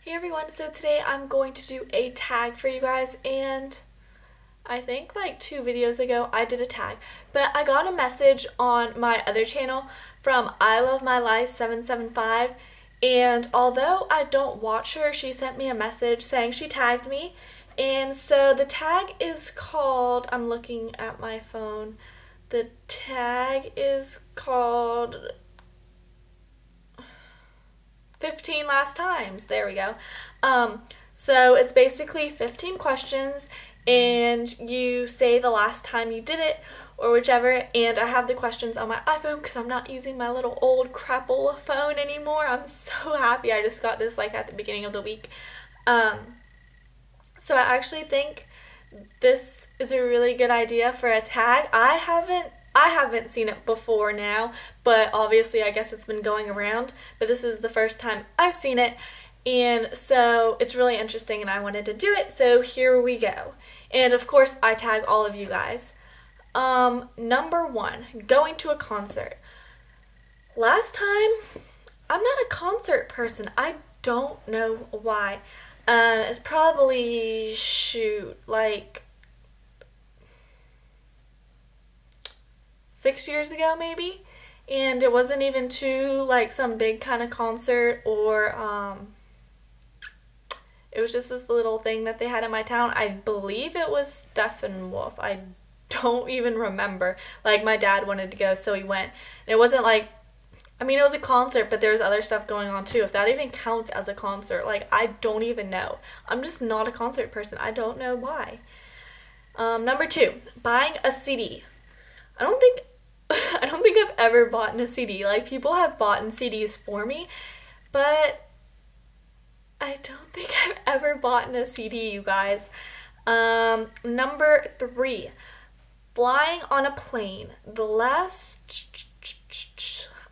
Hey everyone, so today I'm going to do a tag for you guys, and I think like 2 videos ago I did a tag, but I got a message on my other channel from I Love My Life 775, and although I don't watch her, she sent me a message saying she tagged me. And so the tag is called, I'm looking at my phone, the tag is called 15 last times. There we go. So it's basically 15 questions and you say the last time you did it or whichever, and I have the questions on my iPhone because I'm not using my little old crappole phone anymore. I'm so happy I just got this like at the beginning of the week. So I actually think this is a really good idea for a tag. I haven't seen it before now, but obviously I guess it's been going around, but this is the first time I've seen it, and so it's really interesting and I wanted to do it, so here we go. And of course I tag all of you guys. Number 1, going to a concert. Last time, I'm not a concert person. I don't know why. It's probably, like 6 years ago maybe, and it wasn't even to like some big kind of concert, or it was just this little thing that they had in my town. I believe it was Steppenwolf. I don't even remember. Like, my dad wanted to go, so he went. And it wasn't like, I mean, it was a concert, but there was other stuff going on too. If that even counts as a concert, like, I don't even know. I'm just not a concert person. I don't know why. Number 2, buying a CD. I don't think I've ever bought a CD. Like, people have bought CDs for me, but I don't think I've ever bought a CD, you guys. Number 3, flying on a plane.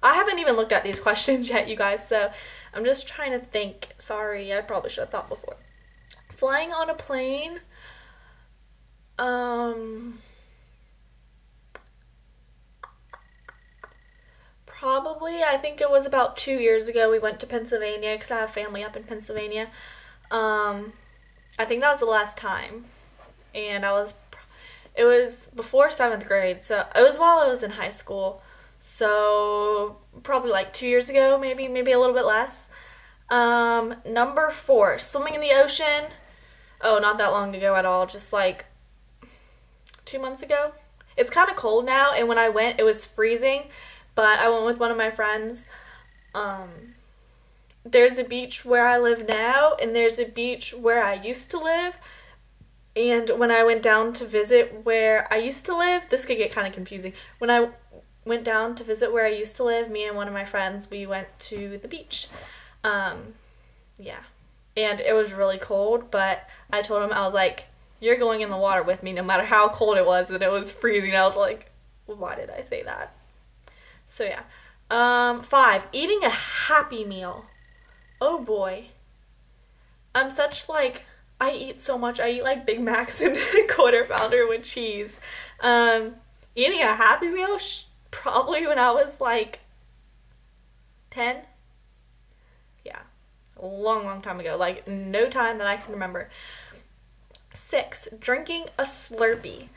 I haven't even looked at these questions yet, you guys, so I'm just trying to think. Sorry, I probably should have thought before. Flying on a plane, probably, I think it was about 2 years ago. We went to Pennsylvania because I have family up in Pennsylvania. I think that was the last time, and it was before 7th grade, so it was while I was in high school. So probably like 2 years ago, maybe a little bit less. Number 4, swimming in the ocean. Oh, not that long ago at all, just like 2 months ago. It's kind of cold now, and when I went, it was freezing, but I went with one of my friends. There's a beach where I live now, and there's a beach where I used to live. And when I went down to visit where I used to live, this could get kind of confusing. When I went down to visit where I used to live, me and one of my friends, we went to the beach. Yeah. And it was really cold, but I told him, I was like, you're going in the water with me no matter how cold it was, and it was freezing. I was like, why did I say that? So yeah. 5, eating a Happy Meal. Oh boy. I'm such like, I eat so much. I eat like Big Macs and Quarter Pounder with cheese. Eating a Happy Meal, probably when I was like 10. Yeah, a long time ago. Like, no time that I can remember. 6, drinking a Slurpy.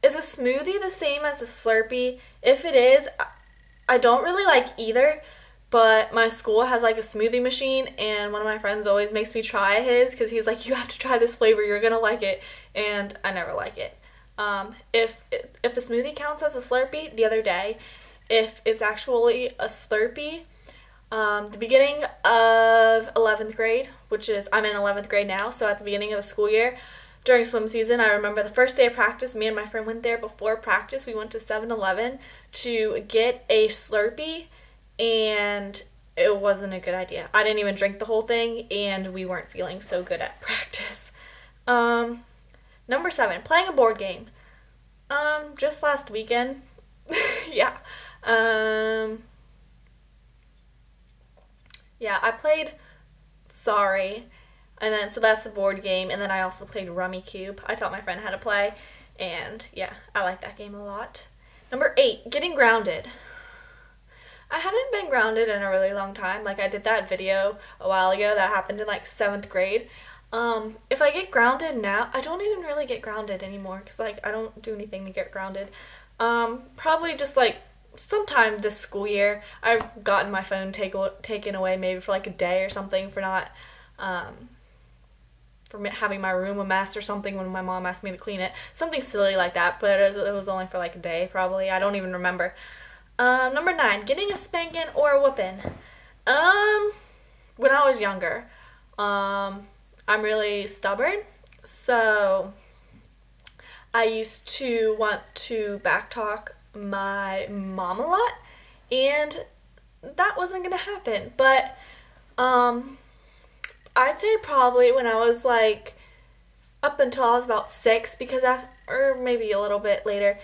Is a smoothie the same as a Slurpee? If it is, I don't really like either, but my school has like a smoothie machine, and one of my friends always makes me try his because he's like, you have to try this flavor, you're gonna like it, and I never like it. If the smoothie counts as a Slurpee, the other day, if it's actually a Slurpee, the beginning of 11th grade, which is, I'm in 11th grade now, so at the beginning of the school year, during swim season, I remember the first day of practice, me and my friend went there before practice. We went to 7-Eleven to get a Slurpee, and it wasn't a good idea. I didn't even drink the whole thing, and we weren't feeling so good at practice. Number 7, playing a board game. Just last weekend. Yeah. Yeah, I played Sorry, and then, so that's a board game, and then I also played Rummy Cube. I taught my friend how to play, and yeah, I like that game a lot. Number 8, getting grounded. I haven't been grounded in a really long time. Like, I did that video a while ago that happened in like 7th grade. If I get grounded now, I don't even really get grounded anymore because like I don't do anything to get grounded. Probably just like sometime this school year. I've gotten my phone taken away maybe for like a day or something for not for having my room a mess or something when my mom asked me to clean it. Something silly like that, but it was only for like a day probably. I don't even remember. Number 9, getting a spankin or a whoopin. When I was younger, I'm really stubborn, so I used to want to backtalk my mom a lot, and that wasn't gonna happen. But I'd say probably when I was like up until I was about 6, because or maybe a little bit later,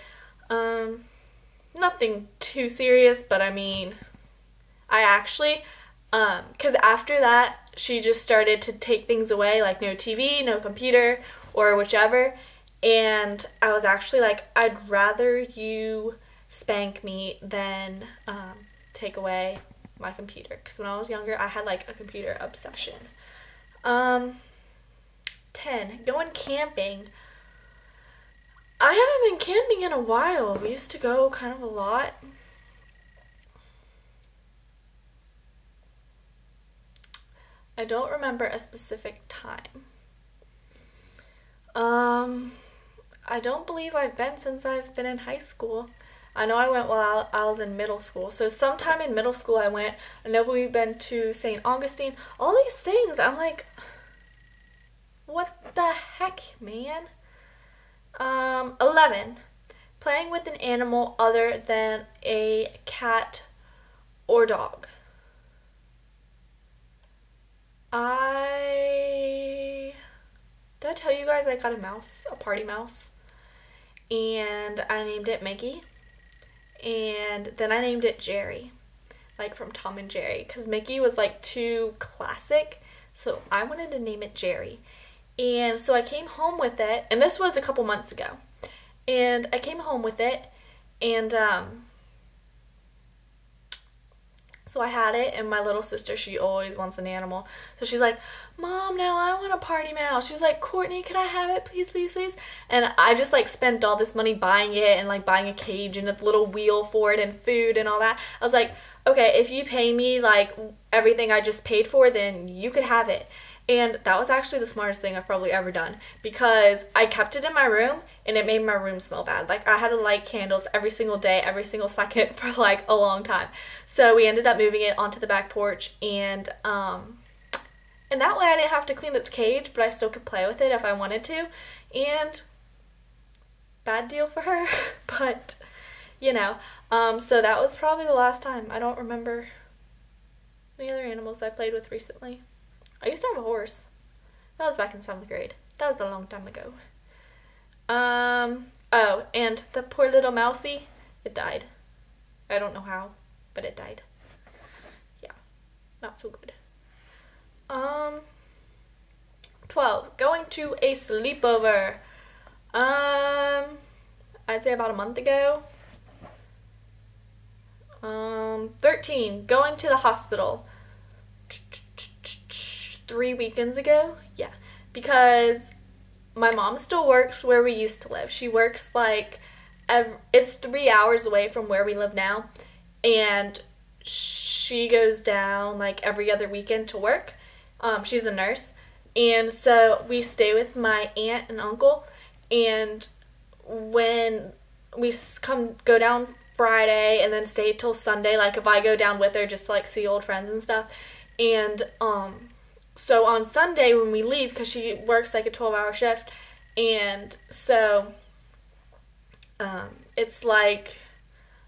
nothing too serious, but I mean, I actually, because after that, she just started to take things away, like no TV, no computer, or whichever, and I was actually like, I'd rather you spank me than take away my computer, because when I was younger, I had like a computer obsession. 10, going camping. I haven't been camping in a while. We used to go kind of a lot. I don't remember a specific time. I don't believe I've been since I've been in high school. I know I went while I was in middle school. So sometime in middle school I went. I know we've been to St. Augustine. All these things. I'm like, what the heck, man? 11, playing with an animal other than a cat or dog. Did I tell you guys I got a mouse, a party mouse? And I named it Mickey. And then I named it Jerry, like from Tom and Jerry, because Mickey was like too classic, so I wanted to name it Jerry. And so I came home with it, and this was a couple months ago, and I came home with it, and so I had it, and my little sister, she always wants an animal, so she's like, Mom, now I want a party mouse. She's like, Courtney, could I have it, please, please, please? And I just like spent all this money buying it, and like buying a cage and a little wheel for it and food and all that. I was like, okay, if you pay me like everything I just paid for, then you could have it. And that was actually the smartest thing I've probably ever done, because I kept it in my room and it made my room smell bad. Like, I had to light candles every single day, every single second for like a long time. So we ended up moving it onto the back porch, and that way I didn't have to clean its cage, but I still could play with it if I wanted to. And bad deal for her, but you know, so that was probably the last time. I don't remember any other animals I played with recently. I used to have a horse. That was back in 7th grade. That was a long time ago. Oh, and the poor little mousie, it died. I don't know how, but it died. Yeah, not so good. 12, going to a sleepover. I'd say about a month ago. 13, going to the hospital. 3 weekends ago. Yeah, because my mom still works where we used to live. She works like it's 3 hours away from where we live now, and she goes down like every other weekend to work. She's a nurse, and so we stay with my aunt and uncle, and when we go down Friday and then stay till Sunday, like if I go down with her just to like see old friends and stuff, and so on Sunday when we leave, because she works like a 12-hour shift, and so it's like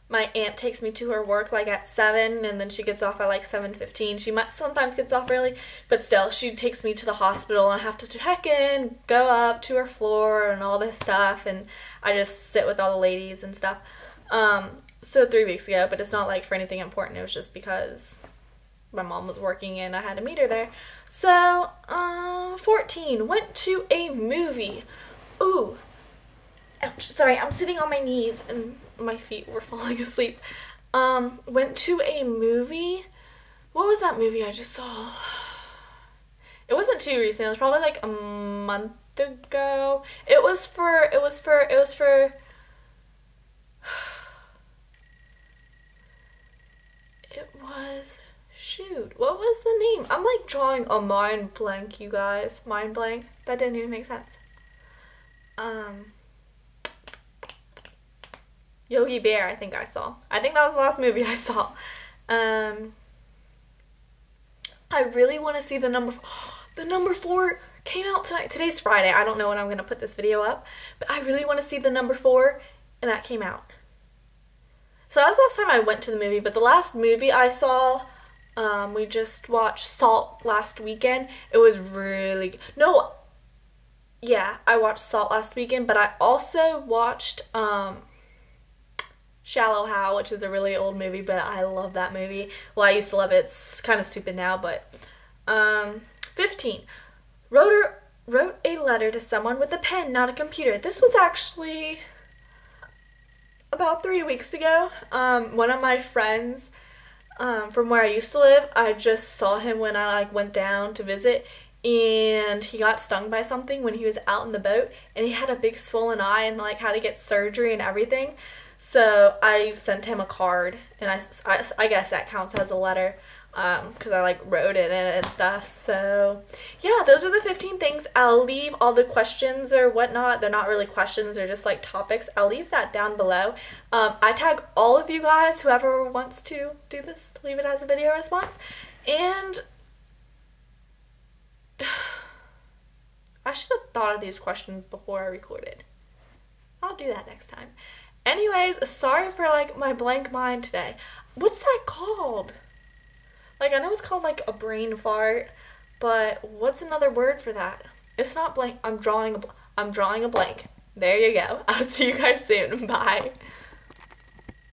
my aunt takes me to her work like at 7, and then she gets off at like 7:15. She might sometimes gets off early, but still, she takes me to the hospital, and I have to check in, go up to her floor and all this stuff, and I just sit with all the ladies and stuff. So 3 weeks ago, but it's not like for anything important. It was just because my mom was working and I had to meet her there. So, 14, went to a movie. Ooh, ouch, sorry, I'm sitting on my knees and my feet were falling asleep. went to a movie. What was that movie I just saw? It wasn't too recent. It was probably like a month ago. It was for shoot, what was the name? I'm like drawing a mind blank, you guys. Mind blank. That didn't even make sense. Yogi Bear, I think I saw. I think that was the last movie I saw. I really want to see the number 4 came out tonight. Today's Friday. I don't know when I'm going to put this video up, but I really want to see the number 4, and that came out. So that was the last time I went to the movie, but the last movie I saw, we just watched Salt last weekend. It was really good. No, yeah, I watched Salt last weekend, but I also watched Shallow Hal, which is a really old movie, but I love that movie. Well, I used to love it. It's kind of stupid now, but 15. Wrote a letter to someone with a pen, not a computer. This was actually about 3 weeks ago. One of my friends from where I used to live, I just saw him when I went down to visit, and he got stung by something when he was out in the boat, and he had a big swollen eye and had to get surgery and everything. So I sent him a card, and I guess that counts as a letter, because I wrote it in it and stuff. So yeah, those are the 15 things. I'll leave all the questions or whatnot. They're not really questions, they're just topics. I'll leave that down below. I tag all of you guys, whoever wants to do this, leave it as a video response. And I should have thought of these questions before I recorded. I'll do that next time. Anyways, sorry for my blank mind today. What's that called? I know it's called a brain fart, but what's another word for that? It's not blank. I'm drawing a blank. There you go. I'll see you guys soon. Bye.